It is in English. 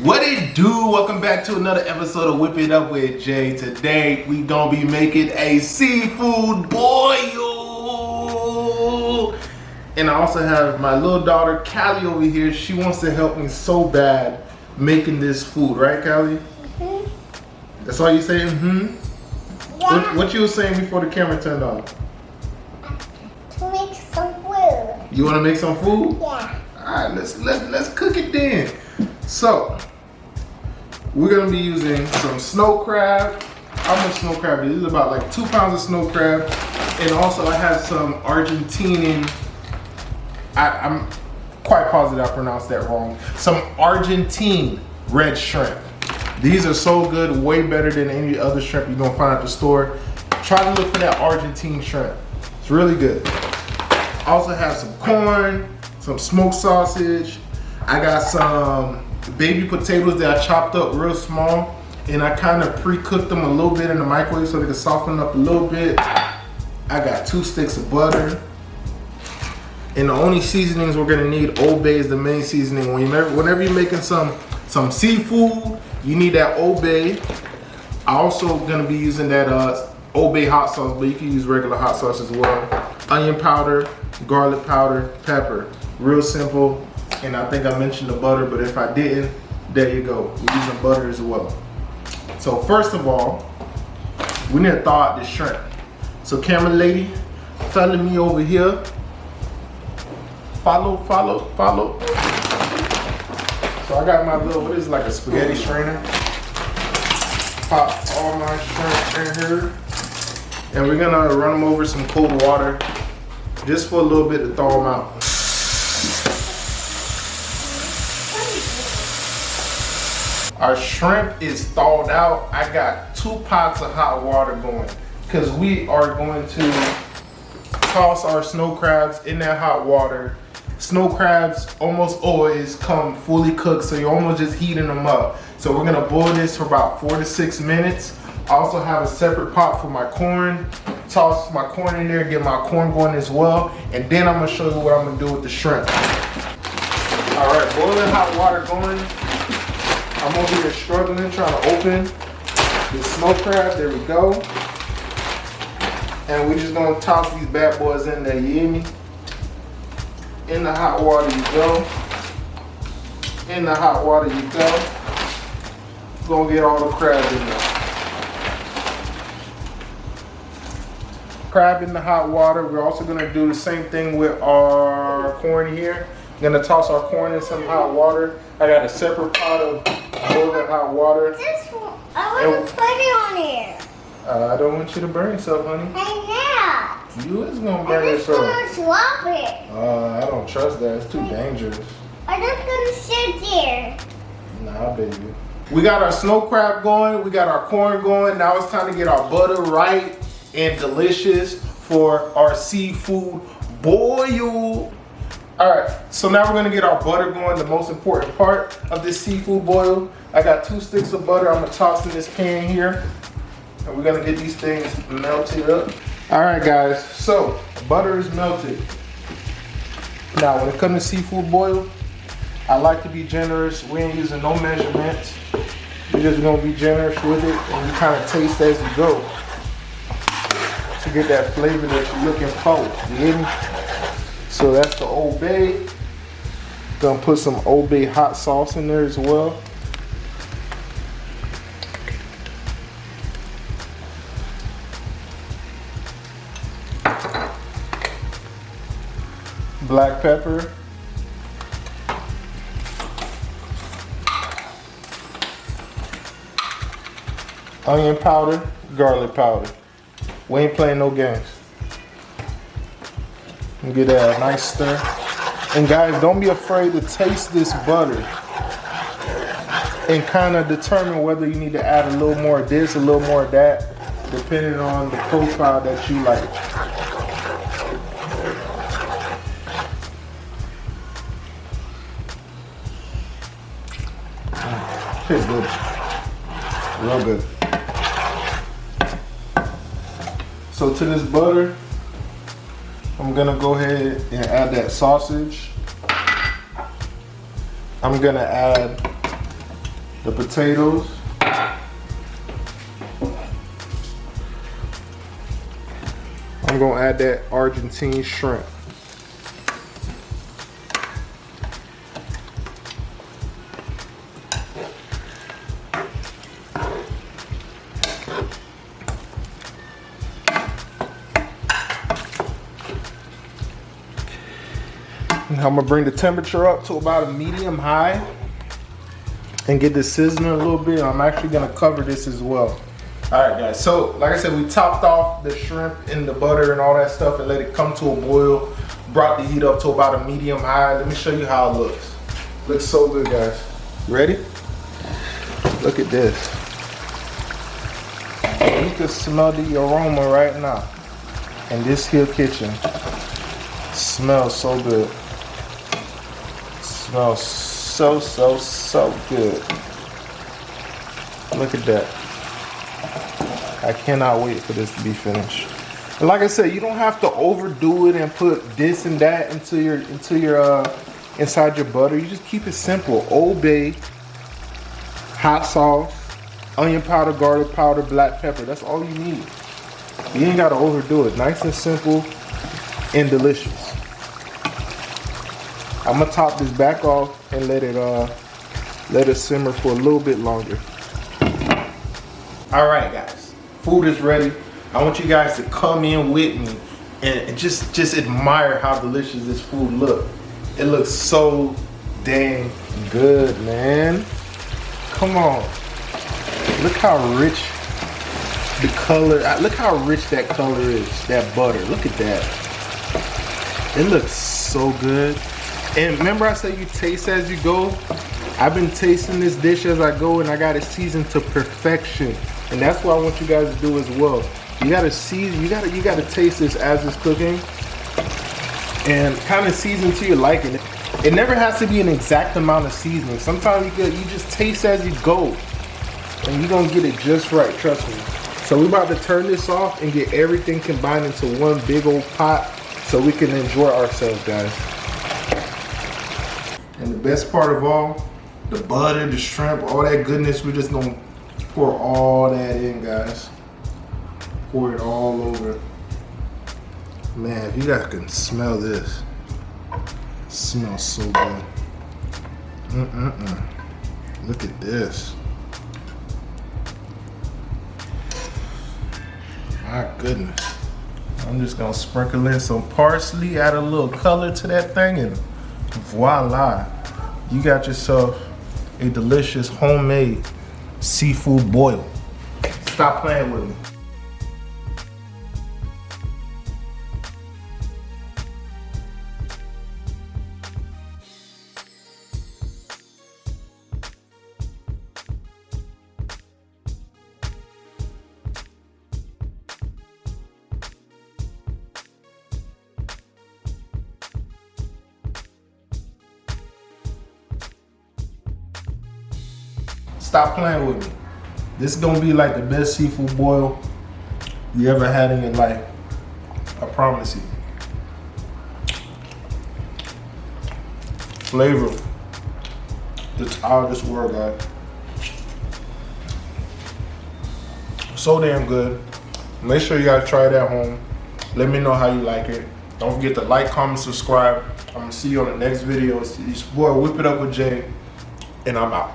What it do? Welcome back to another episode of Whip It Up with Jay. Today we gonna be making a seafood boil. And I also have my little daughter Callie over here. She wants to help me so bad making this food, right Callie? Mm-hmm. That's all you saying? Mm-hmm. Yeah. What you were saying before the camera turned on? To make some food. You wanna make some food? Yeah. Alright, let's cook it then. So, we're gonna be using some snow crab. How much snow crab is? This is about like 2 pounds of snow crab. And also I have some Argentine, I'm quite positive I pronounced that wrong. Some Argentine red shrimp. These are so good, way better than any other shrimp you're gonna find at the store. Try to look for that Argentine shrimp. It's really good. I also have some corn, some smoked sausage. I got some baby potatoes that I chopped up real small, and I kind of pre-cooked them a little bit in the microwave so they can soften up a little bit. I got 2 sticks of butter. And the only seasonings we're gonna need, Old Bay is the main seasoning. Whenever you're making some seafood, you need that Old Bay. I also gonna be using that Old Bay hot sauce, but you can use regular hot sauce as well. Onion powder, garlic powder, pepper. Real simple. And I think I mentioned the butter, but if I didn't, there you go. We're using butter as well. So first of all, we need to thaw out this shrimp. So camera lady, follow me over here. Follow. So I got my little, what is it, like a spaghetti strainer. Pop all my shrimp in here. And we're gonna run them over some cold water just for a little bit to thaw them out. Our shrimp is thawed out. I got 2 pots of hot water going because we are going to toss our snow crabs in that hot water. Snow crabs almost always come fully cooked, so you're almost just heating them up. So we're gonna boil this for about 4 to 6 minutes. I also have a separate pot for my corn. Toss my corn in there, get my corn going as well. And then I'm gonna show you what I'm gonna do with the shrimp. All right, boiling hot water going. I'm over here struggling, trying to open the snow crab. There we go. And we're just gonna toss these bad boys in there, you hear me? In the hot water you go. In the hot water you go. Gonna get all the crab in there. Crab in the hot water. We're also gonna do the same thing with our corn here. I'm gonna toss our corn in some hot water. I got a separate pot of boiling hot water. I want to put it on here. I don't want you to burn yourself, honey. I You is gonna burn yourself. I'm just gonna swap it. I don't trust that. It's too dangerous. I'm just gonna sit there. Nah, baby. We got our snow crab going. We got our corn going. Now it's time to get our butter right and delicious for our seafood boil. All right, so now we're gonna get our butter going, the most important part of this seafood boil. I got 2 sticks of butter I'm gonna toss in this pan here. And we're gonna get these things melted up. All right, guys, so butter is melted. Now, when it comes to seafood boil, I like to be generous. We ain't using no measurements. We're just gonna be generous with it, and you kind of taste as you go to get that flavor that you're looking for, you hear me? So that's the Old Bay. Gonna put some Old Bay hot sauce in there as well. Black pepper. Onion powder, garlic powder. We ain't playing no games. And get that nice stir. And guys, don't be afraid to taste this butter and kind of determine whether you need to add a little more of this, a little more of that, depending on the profile that you like. Tastes good. Real good. So to this butter, I'm gonna go ahead and add that sausage. I'm gonna add the potatoes. I'm gonna add that Argentine shrimp. I'm gonna bring the temperature up to about a medium high and get this sizzling a little bit. I'm actually gonna cover this as well. All right, guys, so like I said, we topped off the shrimp in the butter and all that stuff and let it come to a boil. Brought the heat up to about a medium high. Let me show you how it looks. Looks so good, guys. Ready? Look at this. You can smell the aroma right now. And this here kitchen smells so good. Smells so good. Look at that. I cannot wait for this to be finished. And like I said, you don't have to overdo it and put this and that into your inside your butter. You just keep it simple. Old Bay, hot sauce, onion powder, garlic powder, black pepper. That's all you need. You ain't gotta overdo it. Nice and simple and delicious. I'm gonna top this back off and let it simmer for a little bit longer. All right, guys, food is ready. I want you guys to come in with me and just admire how delicious this food looks. It looks so dang good, man. Come on, look how rich the color. Look how rich that color is. That butter. Look at that. It looks so good. And remember I said you taste as you go? I've been tasting this dish as I go and I got it seasoned to perfection. And that's what I want you guys to do as well. You gotta season, you gotta taste this as it's cooking and kind of season to your liking. It never has to be an exact amount of seasoning. Sometimes you just taste as you go and you're gonna get it just right, trust me. So we're about to turn this off and get everything combined into one big old pot so we can enjoy ourselves, guys. And the best part of all, the butter, the shrimp, all that goodness, we're just gonna pour all that in, guys. Pour it all over. Man, if you guys can smell this, it smells so good. Look at this. My goodness. I'm just gonna sprinkle in some parsley, add a little color to that thing, and voila. You got yourself a delicious homemade seafood boil. Stop playing with me. Stop playing with me. This is gonna be like the best seafood boil you ever had in your life. I promise you. Flavor. It's out of this world, guys. So damn good. Make sure you guys try it at home. Let me know how you like it. Don't forget to like, comment, subscribe. I'm gonna see you on the next video. It's your boy Whip It Up with Jay, and I'm out.